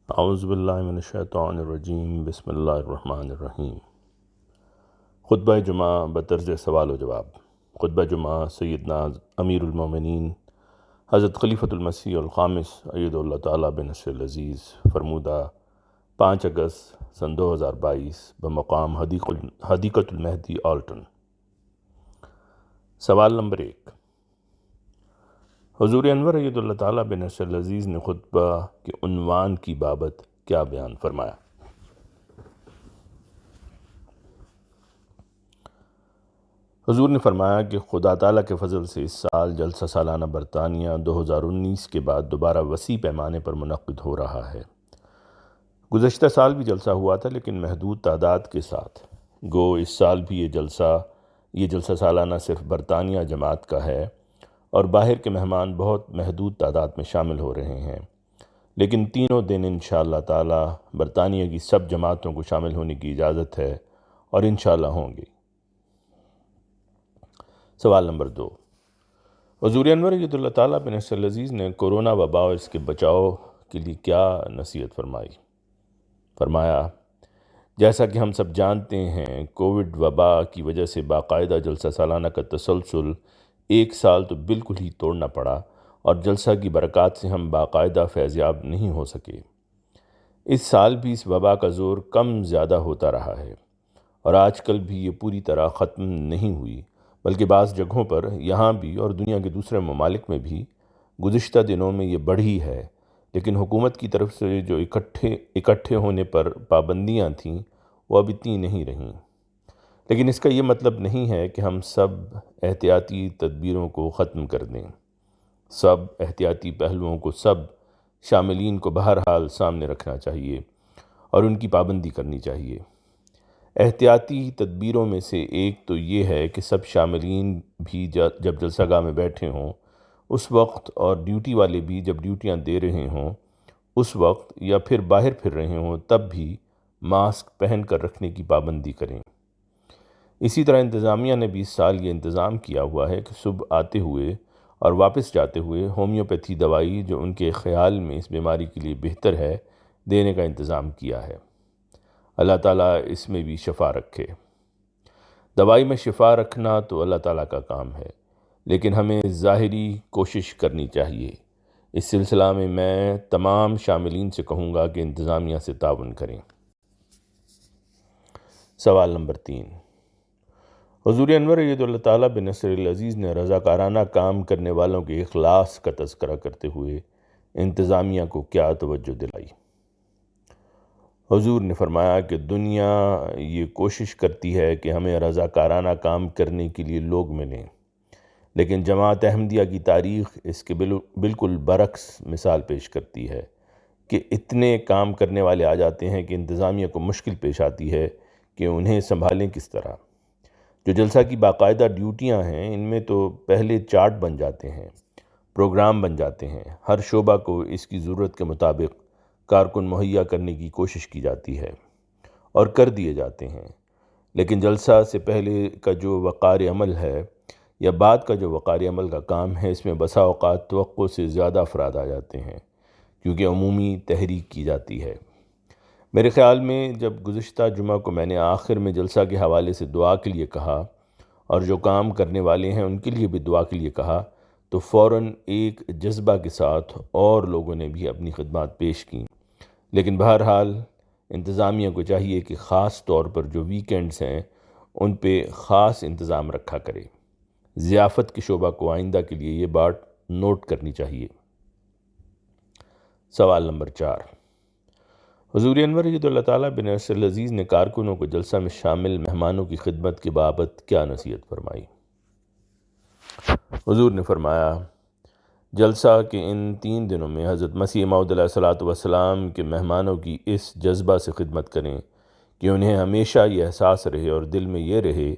اعوذ باللہ من الشیطان الرجیم، بسم اللہ الرحمن الرحیم۔ خطبہ جمعہ بطرز سوال و جواب۔ خطبہ جمعہ سیدنا امیر المومنین حضرت خلیفۃ المسیح الخامس اید اللہ تعالیٰ بنصر العزیز فرمودہ 5 اگست سن 2022 بمقام حدیقۃ المہدی آلٹن۔ سوال نمبر 1، حضور انور اید اللہ تعالیٰ بنصر العزیز نے خطبہ کے عنوان کی بابت کیا بیان فرمایا؟ حضور نے فرمایا کہ خدا تعالیٰ کے فضل سے اس سال جلسہ سالانہ برطانیہ 2019 کے بعد دوبارہ وسیع پیمانے پر منعقد ہو رہا ہے۔ گزشتہ سال بھی جلسہ ہوا تھا لیکن محدود تعداد کے ساتھ، گو اس سال بھی یہ جلسہ سالانہ صرف برطانیہ جماعت کا ہے اور باہر کے مہمان بہت محدود تعداد میں شامل ہو رہے ہیں، لیکن تینوں دن انشاءاللہ تعالی برطانیہ کی سب جماعتوں کو شامل ہونے کی اجازت ہے اور انشاءاللہ ہوں گی۔ سوال نمبر 2، حضور انور اید اللہ تعالیٰ بنصر العزیز نے کورونا وبا اور اس کے بچاؤ کے لیے کیا نصیحت فرمایا، جیسا کہ ہم سب جانتے ہیں کووڈ وبا کی وجہ سے باقاعدہ جلسہ سالانہ کا تسلسل 1 سال تو بالکل ہی توڑنا پڑا اور جلسہ کی برکات سے ہم باقاعدہ فیضیاب نہیں ہو سکے۔ اس سال بھی اس وبا کا زور کم زیادہ ہوتا رہا ہے اور آج کل بھی یہ پوری طرح ختم نہیں ہوئی، بلکہ بعض جگہوں پر یہاں بھی اور دنیا کے دوسرے ممالک میں بھی گزشتہ دنوں میں یہ بڑھی ہے، لیکن حکومت کی طرف سے جو اکٹھے ہونے پر پابندیاں تھیں وہ اب اتنی نہیں رہیں۔ لیکن اس کا یہ مطلب نہیں ہے کہ ہم سب احتیاطی تدبیروں کو ختم کر دیں۔ سب احتیاطی پہلوؤں کو سب شاملین کو بہرحال سامنے رکھنا چاہیے اور ان کی پابندی کرنی چاہیے۔ احتیاطی تدبیروں میں سے ایک تو یہ ہے کہ سب شاملین بھی جب جلسہ گاہ میں بیٹھے ہوں اس وقت، اور ڈیوٹی والے بھی جب ڈیوٹیاں دے رہے ہوں اس وقت، یا پھر باہر پھر رہے ہوں تب بھی ماسک پہن کر رکھنے کی پابندی کریں۔ اسی طرح انتظامیہ نے بھی اس سال یہ انتظام کیا ہوا ہے کہ صبح آتے ہوئے اور واپس جاتے ہوئے ہومیوپیتھی دوائی جو ان کے خیال میں اس بیماری کے لیے بہتر ہے دینے کا انتظام کیا ہے۔ اللہ تعالیٰ اس میں بھی شفا رکھے۔ دوائی میں شفا رکھنا تو اللہ تعالیٰ کا کام ہے، لیکن ہمیں ظاہری کوشش کرنی چاہیے۔ اس سلسلہ میں تمام شاملین سے کہوں گا کہ انتظامیہ سے تعاون کریں۔ سوال نمبر 3، حضور انور اید اللہ تعالیٰ بنصر العزیز نے رضاکارانہ کام کرنے والوں کے اخلاص کا تذکرہ کرتے ہوئے انتظامیہ کو کیا توجہ دلائی؟ حضور نے فرمایا کہ دنیا یہ کوشش کرتی ہے کہ ہمیں رضاکارانہ کام کرنے کے لیے لوگ ملیں، لیکن جماعت احمدیہ کی تاریخ اس کے بالکل برعکس مثال پیش کرتی ہے کہ اتنے کام کرنے والے آ جاتے ہیں کہ انتظامیہ کو مشکل پیش آتی ہے کہ انہیں سنبھالیں کس طرح۔ جو جلسہ کی باقاعدہ ڈیوٹیاں ہیں ان میں تو پہلے چارٹ بن جاتے ہیں، پروگرام بن جاتے ہیں، ہر شعبہ کو اس کی ضرورت کے مطابق کارکن مہیا کرنے کی کوشش کی جاتی ہے اور کر دیے جاتے ہیں، لیکن جلسہ سے پہلے کا جو وقار عمل ہے یا بعد کا جو وقار عمل کا کام ہے اس میں بسا اوقات توقع سے زیادہ افراد آ جاتے ہیں کیونکہ عمومی تحریک کی جاتی ہے۔ میرے خیال میں جب گزشتہ جمعہ کو میں نے آخر میں جلسہ کے حوالے سے دعا کے لیے کہا اور جو کام کرنے والے ہیں ان کے لیے بھی دعا کے لیے کہا تو فوراً ایک جذبہ کے ساتھ اور لوگوں نے بھی اپنی خدمات پیش کیں، لیکن بہرحال انتظامیہ کو چاہیے کہ خاص طور پر جو ویکینڈز ہیں ان پہ خاص انتظام رکھا کرے۔ ضیافت کے شعبہ کو آئندہ کے لیے یہ بات نوٹ کرنی چاہیے۔ سوال نمبر 4، حضور انور اید اللہ تعالیٰ بنصر العزیز نے کارکنوں کو جلسہ میں شامل مہمانوں کی خدمت کے بابت کیا نصیحت فرمائی؟ حضور نے فرمایا، جلسہ کے ان 3 دنوں میں حضرت مسیح موعود علیہ الصلوۃ والسلام کے مہمانوں کی اس جذبہ سے خدمت کریں کہ انہیں ہمیشہ یہ احساس رہے اور دل میں یہ رہے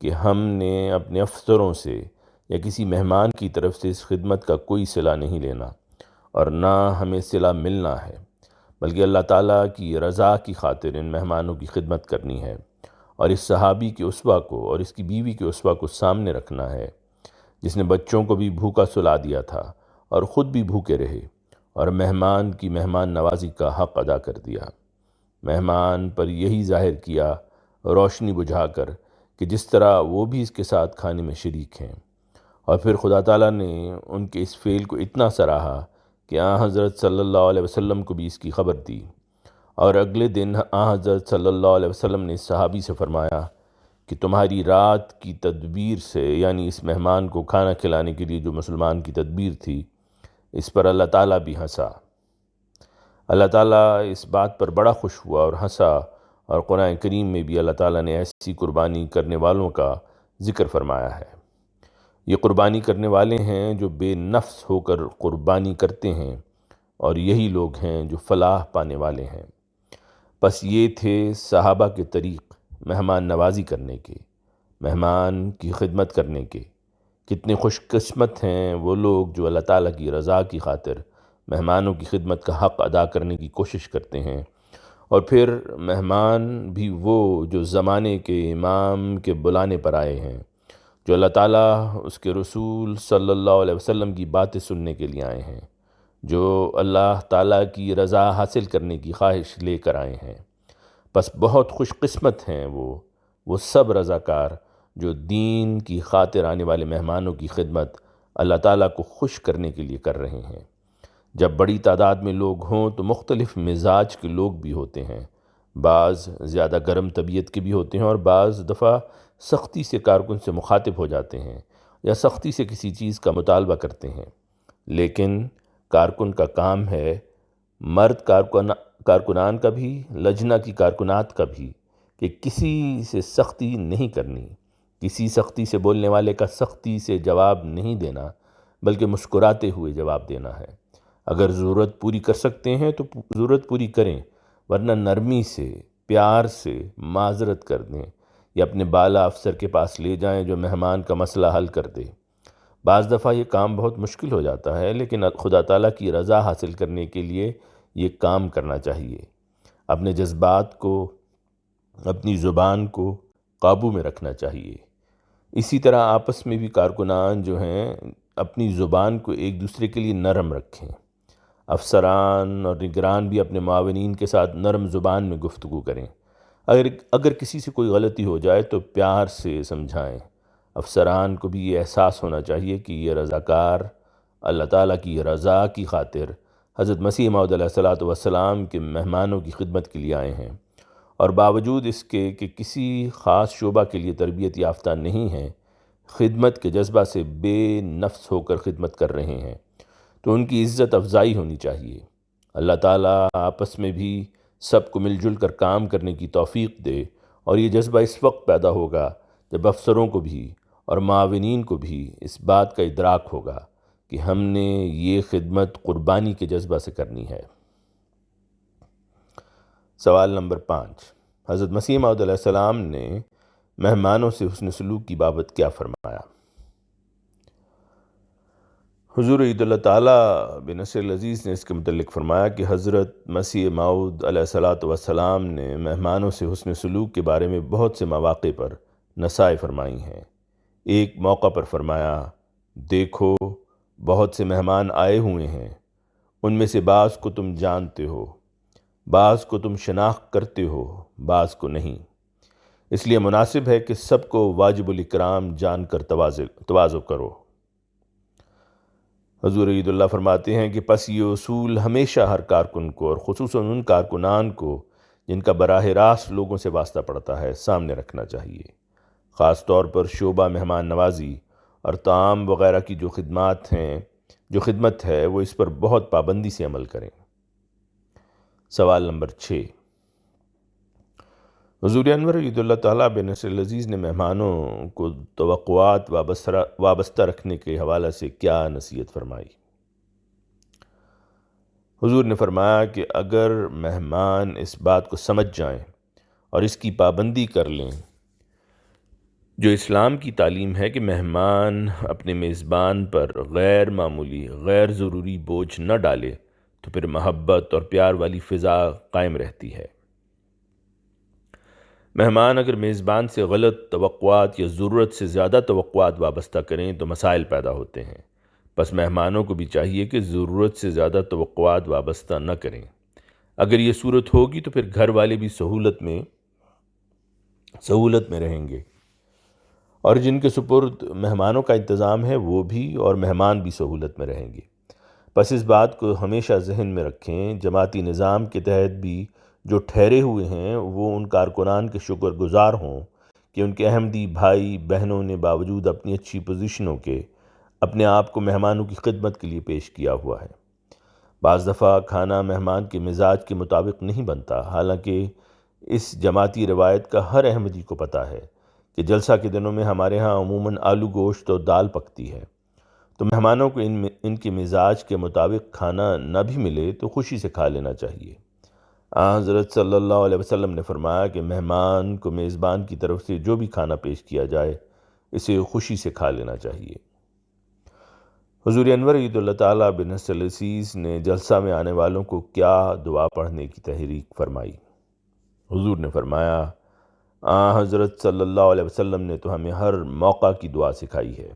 کہ ہم نے اپنے افسروں سے یا کسی مہمان کی طرف سے اس خدمت کا کوئی صلہ نہیں لینا اور نہ ہمیں صلہ ملنا ہے، بلکہ اللہ تعالیٰ کی رضا کی خاطر ان مہمانوں کی خدمت کرنی ہے اور اس صحابی کے اسوہ کو اور اس کی بیوی کے اسوہ کو سامنے رکھنا ہے جس نے بچوں کو بھی بھوکا سلا دیا تھا اور خود بھی بھوکے رہے اور مہمان کی مہمان نوازی کا حق ادا کر دیا۔ مہمان پر یہی ظاہر کیا روشنی بجھا کر کہ جس طرح وہ بھی اس کے ساتھ کھانے میں شریک ہیں، اور پھر خدا تعالیٰ نے ان کے اس فعل کو اتنا سراہا کہ آن حضرت صلی اللہ علیہ وسلم کو بھی اس کی خبر دی، اور اگلے دن آن حضرت صلی اللہ علیہ وسلم نے اس صحابی سے فرمایا کہ تمہاری رات کی تدبیر سے، یعنی اس مہمان کو کھانا کھلانے کے لیے جو مسلمان کی تدبیر تھی، اس پر اللہ تعالیٰ بھی ہنسا۔ اللہ تعالیٰ اس بات پر بڑا خوش ہوا اور ہنسا، اور قرآن کریم میں بھی اللہ تعالیٰ نے ایسی قربانی کرنے والوں کا ذکر فرمایا ہے۔ یہ قربانی کرنے والے ہیں جو بے نفس ہو کر قربانی کرتے ہیں، اور یہی لوگ ہیں جو فلاح پانے والے ہیں۔ پس یہ تھے صحابہ کے طریق مہمان نوازی کرنے کے، مہمان کی خدمت کرنے کے۔ کتنے خوش قسمت ہیں وہ لوگ جو اللہ تعالیٰ کی رضا کی خاطر مہمانوں کی خدمت کا حق ادا کرنے کی کوشش کرتے ہیں، اور پھر مہمان بھی وہ جو زمانے کے امام کے بلانے پر آئے ہیں، جو اللہ تعالیٰ اس کے رسول صلی اللہ علیہ وسلم کی باتیں سننے کے لیے آئے ہیں، جو اللہ تعالیٰ کی رضا حاصل کرنے کی خواہش لے کر آئے ہیں۔ پس بہت خوش قسمت ہیں وہ سب رضاکار جو دین کی خاطر آنے والے مہمانوں کی خدمت اللہ تعالیٰ کو خوش کرنے کے لیے کر رہے ہیں۔ جب بڑی تعداد میں لوگ ہوں تو مختلف مزاج کے لوگ بھی ہوتے ہیں، بعض زیادہ گرم طبیعت کے بھی ہوتے ہیں، اور بعض دفعہ سختی سے کارکن سے مخاطب ہو جاتے ہیں یا سختی سے کسی چیز کا مطالبہ کرتے ہیں۔ لیکن کارکن کا کام ہے، مرد کارکنان کا بھی، لجنہ کی کارکنات کا بھی، کہ کسی سے سختی نہیں کرنی، کسی سختی سے بولنے والے کا سختی سے جواب نہیں دینا، بلکہ مسکراتے ہوئے جواب دینا ہے۔ اگر ضرورت پوری کر سکتے ہیں تو ضرورت پوری کریں، ورنہ نرمی سے، پیار سے معذرت کر دیں، یا اپنے بالا افسر کے پاس لے جائیں جو مہمان کا مسئلہ حل کر دے۔ بعض دفعہ یہ کام بہت مشکل ہو جاتا ہے، لیکن خدا تعالیٰ کی رضا حاصل کرنے کے لیے یہ کام کرنا چاہیے۔ اپنے جذبات کو، اپنی زبان کو قابو میں رکھنا چاہیے۔ اسی طرح آپس میں بھی کارکنان جو ہیں اپنی زبان کو ایک دوسرے کے لیے نرم رکھیں۔ افسران اور نگران بھی اپنے معاونین کے ساتھ نرم زبان میں گفتگو کریں۔ اگر کسی سے کوئی غلطی ہو جائے تو پیار سے سمجھائیں۔ افسران کو بھی یہ احساس ہونا چاہیے کہ یہ رضاکار اللہ تعالیٰ کی رضا کی خاطر حضرت مسیح موعود علیہ الصلوۃ والسلام کے مہمانوں کی خدمت کے لیے آئے ہیں، اور باوجود اس کے کہ کسی خاص شعبہ کے لیے تربیت یافتہ نہیں ہیں، خدمت کے جذبہ سے بے نفس ہو کر خدمت کر رہے ہیں، تو ان کی عزت افزائی ہونی چاہیے۔ اللہ تعالیٰ آپس میں بھی سب کو مل جل کر کام کرنے کی توفیق دے، اور یہ جذبہ اس وقت پیدا ہوگا جب افسروں کو بھی اور معاونین کو بھی اس بات کا ادراک ہوگا کہ ہم نے یہ خدمت قربانی کے جذبہ سے کرنی ہے۔ سوال نمبر 5، حضرت مسیح موعود علیہ السلام نے مہمانوں سے حسن سلوک کی بابت کیا فرمایا؟ حضور عید اللہ تعالیٰ بنصر العزیز نے اس کے متعلق فرمایا کہ حضرت مسیح موعود علیہ الصلوۃ والسلام نے مہمانوں سے حسن سلوک کے بارے میں بہت سے مواقع پر نصائح فرمائی ہیں۔ ایک موقع پر فرمایا، دیکھو بہت سے مہمان آئے ہوئے ہیں، ان میں سے بعض کو تم جانتے ہو، بعض کو تم شناخت کرتے ہو، بعض کو نہیں، اس لیے مناسب ہے کہ سب کو واجب الاکرام جان کر تواضع کرو۔ حضور عید اللہ فرماتے ہیں کہ پس یہ اصول ہمیشہ ہر کارکن کو، اور خصوصاً ان کارکنان کو جن کا براہ راست لوگوں سے واسطہ پڑتا ہے، سامنے رکھنا چاہیے۔ خاص طور پر شعبہ مہمان نوازی اور طعام وغیرہ کی جو خدمت ہے وہ اس پر بہت پابندی سے عمل کریں۔ سوال نمبر 6، حضور انور عید اللہ تعالیٰ بنصر العزیز نے مہمانوں کو توقعات وابستہ رکھنے کے حوالے سے کیا نصیحت فرمائی؟ حضور نے فرمایا کہ اگر مہمان اس بات کو سمجھ جائیں اور اس کی پابندی کر لیں، جو اسلام کی تعلیم ہے کہ مہمان اپنے میزبان پر غیر معمولی، غیر ضروری بوجھ نہ ڈالے، تو پھر محبت اور پیار والی فضا قائم رہتی ہے۔ مہمان اگر میزبان سے غلط توقعات یا ضرورت سے زیادہ توقعات وابستہ کریں تو مسائل پیدا ہوتے ہیں۔ بس مہمانوں کو بھی چاہیے کہ ضرورت سے زیادہ توقعات وابستہ نہ کریں۔ اگر یہ صورت ہوگی تو پھر گھر والے بھی سہولت میں رہیں گے، اور جن کے سپرد مہمانوں کا انتظام ہے وہ بھی، اور مہمان بھی سہولت میں رہیں گے۔ بس اس بات کو ہمیشہ ذہن میں رکھیں، جماعتی نظام کے تحت بھی جو ٹھہرے ہوئے ہیں وہ ان کارکنان کے شکر گزار ہوں کہ ان کے احمدی بھائی بہنوں نے باوجود اپنی اچھی پوزیشنوں کے اپنے آپ کو مہمانوں کی خدمت کے لیے پیش کیا ہوا ہے۔ بعض دفعہ کھانا مہمان کے مزاج کے مطابق نہیں بنتا، حالانکہ اس جماعتی روایت کا ہر احمدی کو پتہ ہے کہ جلسہ کے دنوں میں ہمارے ہاں عموماً آلو گوشت اور دال پکتی ہے، تو مہمانوں کو ان کے مزاج کے مطابق کھانا نہ بھی ملے تو خوشی سے کھا لینا چاہیے۔ حضرت صلی اللہ علیہ وسلم نے فرمایا کہ مہمان کو میزبان کی طرف سے جو بھی کھانا پیش کیا جائے اسے خوشی سے کھا لینا چاہیے۔ حضور انور عید اللہ تعالیٰ بنصر العزیز نے جلسہ میں آنے والوں کو کیا دعا پڑھنے کی تحریک فرمائی؟ حضور نے فرمایا، حضرت صلی اللہ علیہ وسلم نے تو ہمیں ہر موقع کی دعا سکھائی ہے۔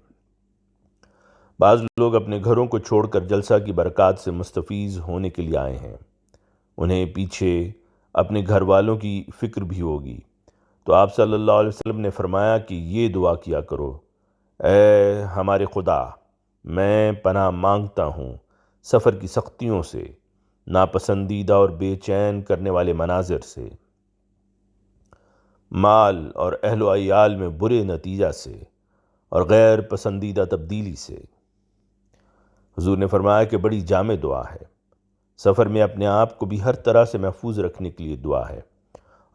بعض لوگ اپنے گھروں کو چھوڑ کر جلسہ کی برکات سے مستفیض ہونے کے لیے آئے ہیں، انہیں پیچھے اپنے گھر والوں کی فکر بھی ہوگی، تو آپ صلی اللہ علیہ وسلم نے فرمایا کہ یہ دعا کیا کرو، اے ہمارے خدا، میں پناہ مانگتا ہوں سفر کی سختیوں سے، ناپسندیدہ اور بے چین کرنے والے مناظر سے، مال اور اہل و عیال میں برے نتیجہ سے، اور غیر پسندیدہ تبدیلی سے۔ حضور نے فرمایا کہ بڑی جامع دعا ہے، سفر میں اپنے آپ کو بھی ہر طرح سے محفوظ رکھنے کے لیے دعا ہے،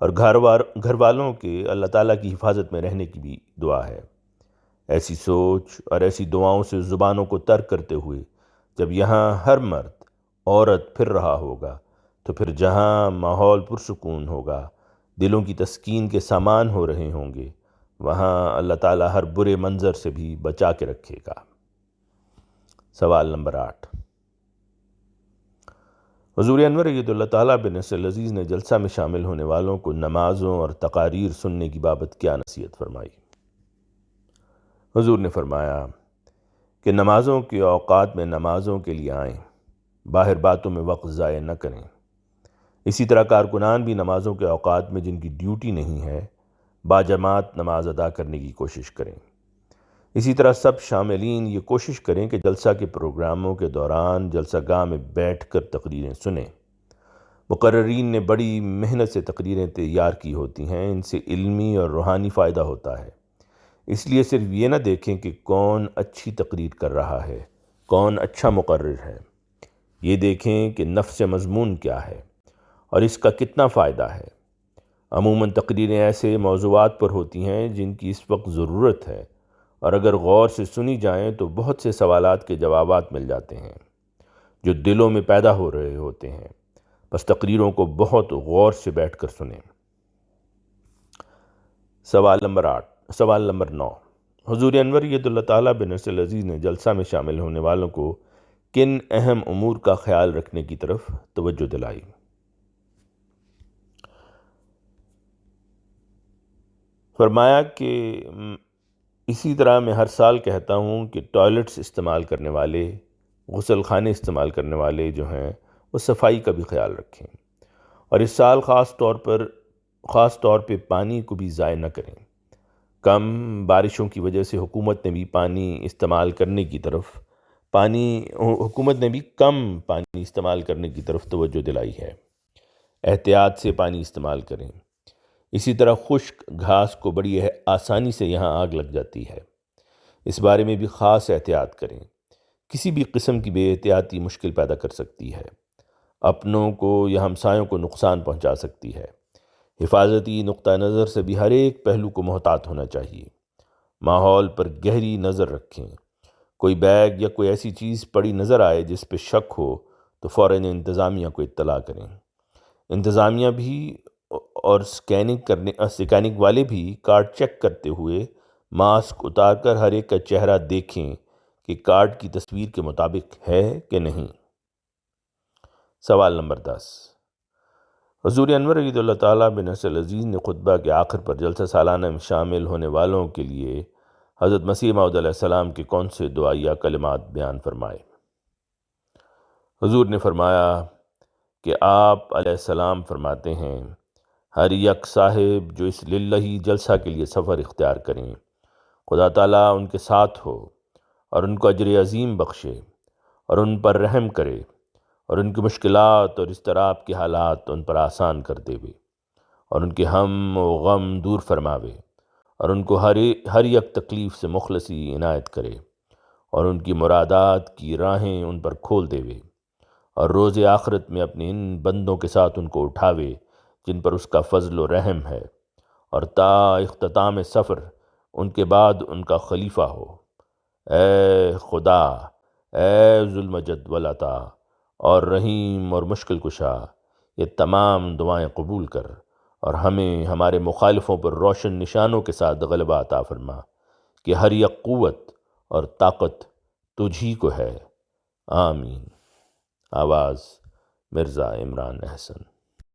اور گھر والوں کے اللہ تعالیٰ کی حفاظت میں رہنے کی بھی دعا ہے۔ ایسی سوچ اور ایسی دعاؤں سے زبانوں کو ترک کرتے ہوئے جب یہاں ہر مرد عورت پھر رہا ہوگا تو پھر جہاں ماحول پرسکون ہوگا، دلوں کی تسکین کے سامان ہو رہے ہوں گے، وہاں اللہ تعالیٰ ہر برے منظر سے بھی بچا کے رکھے گا۔ سوال نمبر 8، حضور انور عید اللہ تعالیٰ بنصر العزیز نے جلسہ میں شامل ہونے والوں کو نمازوں اور تقاریر سننے کی بابت کیا نصیحت فرمائی؟ حضور نے فرمایا کہ نمازوں کے اوقات میں نمازوں کے لیے آئیں، باہر باتوں میں وقت ضائع نہ کریں۔ اسی طرح کارکنان بھی نمازوں کے اوقات میں جن کی ڈیوٹی نہیں ہے باجماعت نماز ادا کرنے کی کوشش کریں۔ اسی طرح سب شاملین یہ کوشش کریں کہ جلسہ کے پروگراموں کے دوران جلسہ گاہ میں بیٹھ کر تقریریں سنیں۔ مقررین نے بڑی محنت سے تقریریں تیار کی ہوتی ہیں، ان سے علمی اور روحانی فائدہ ہوتا ہے، اس لیے صرف یہ نہ دیکھیں کہ کون اچھی تقریر کر رہا ہے، کون اچھا مقرر ہے، یہ دیکھیں کہ نفس مضمون کیا ہے اور اس کا کتنا فائدہ ہے۔ عموماً تقریریں ایسے موضوعات پر ہوتی ہیں جن کی اس وقت ضرورت ہے، اور اگر غور سے سنی جائیں تو بہت سے سوالات کے جوابات مل جاتے ہیں جو دلوں میں پیدا ہو رہے ہوتے ہیں۔ بس تقریروں کو بہت غور سے بیٹھ کر سنیں۔ سوال نمبر 9، حضور انور عید اللہ تعالیٰ بنصر العزیز نے جلسہ میں شامل ہونے والوں کو کن اہم امور کا خیال رکھنے کی طرف توجہ دلائی؟ فرمایا کہ اسی طرح میں ہر سال کہتا ہوں کہ ٹوائلٹس استعمال کرنے والے، غسل خانے استعمال کرنے والے جو ہیں وہ صفائی کا بھی خیال رکھیں، اور اس سال خاص طور پہ پانی کو بھی ضائع نہ کریں۔ کم بارشوں کی وجہ سے حکومت نے بھی کم پانی استعمال کرنے کی طرف توجہ دلائی ہے۔ احتیاط سے پانی استعمال کریں۔ اسی طرح خشک گھاس کو بڑی آسانی سے یہاں آگ لگ جاتی ہے، اس بارے میں بھی خاص احتیاط کریں۔ کسی بھی قسم کی بے احتیاطی مشکل پیدا کر سکتی ہے، اپنوں کو یا ہمسایوں کو نقصان پہنچا سکتی ہے۔ حفاظتی نقطہ نظر سے بھی ہر ایک پہلو کو محتاط ہونا چاہیے۔ ماحول پر گہری نظر رکھیں، کوئی بیگ یا کوئی ایسی چیز پڑی نظر آئے جس پہ شک ہو تو فوراً انتظامیہ کو اطلاع کریں۔ انتظامیہ بھی اور سکیننگ والے بھی کارڈ چیک کرتے ہوئے ماسک اتار کر ہر ایک کا چہرہ دیکھیں کہ کارڈ کی تصویر کے مطابق ہے کہ نہیں۔ سوال نمبر 10، حضور انور عید اللہ تعالیٰ بنصر العزیز نے خطبہ کے آخر پر جلسہ سالانہ میں شامل ہونے والوں کے لیے حضرت مسیح موعود علیہ السلام کے کون سے دعائیہ کلمات بیان فرمائے۔ حضور نے فرمایا کہ آپ علیہ السلام فرماتے ہیں، ہر یک صاحب جو اس للہی جلسہ کے لیے سفر اختیار کریں، خدا تعالیٰ ان کے ساتھ ہو اور ان کو اجر عظیم بخشے اور ان پر رحم کرے اور ان کی مشکلات اور اضطراب کے حالات ان پر آسان کر دے وے اور ان کے ہم و غم دور فرماوے اور ان کو ہر یک تکلیف سے مخلصی عنایت کرے اور ان کی مرادات کی راہیں ان پر کھول دے وے اور روز آخرت میں اپنے ان بندوں کے ساتھ ان کو اٹھاوے جن پر اس کا فضل و رحم ہے، اور تا اختتام سفر ان کے بعد ان کا خلیفہ ہو۔ اے خدا، اے ذوالمجد والعطا اور رحیم اور مشکل کشا، یہ تمام دعائیں قبول کر اور ہمیں ہمارے مخالفوں پر روشن نشانوں کے ساتھ غلبہ عطا فرما کہ ہر یک قوت اور طاقت تجھ ہی کو ہے۔ آمین۔ آواز مرزا عمران احسن۔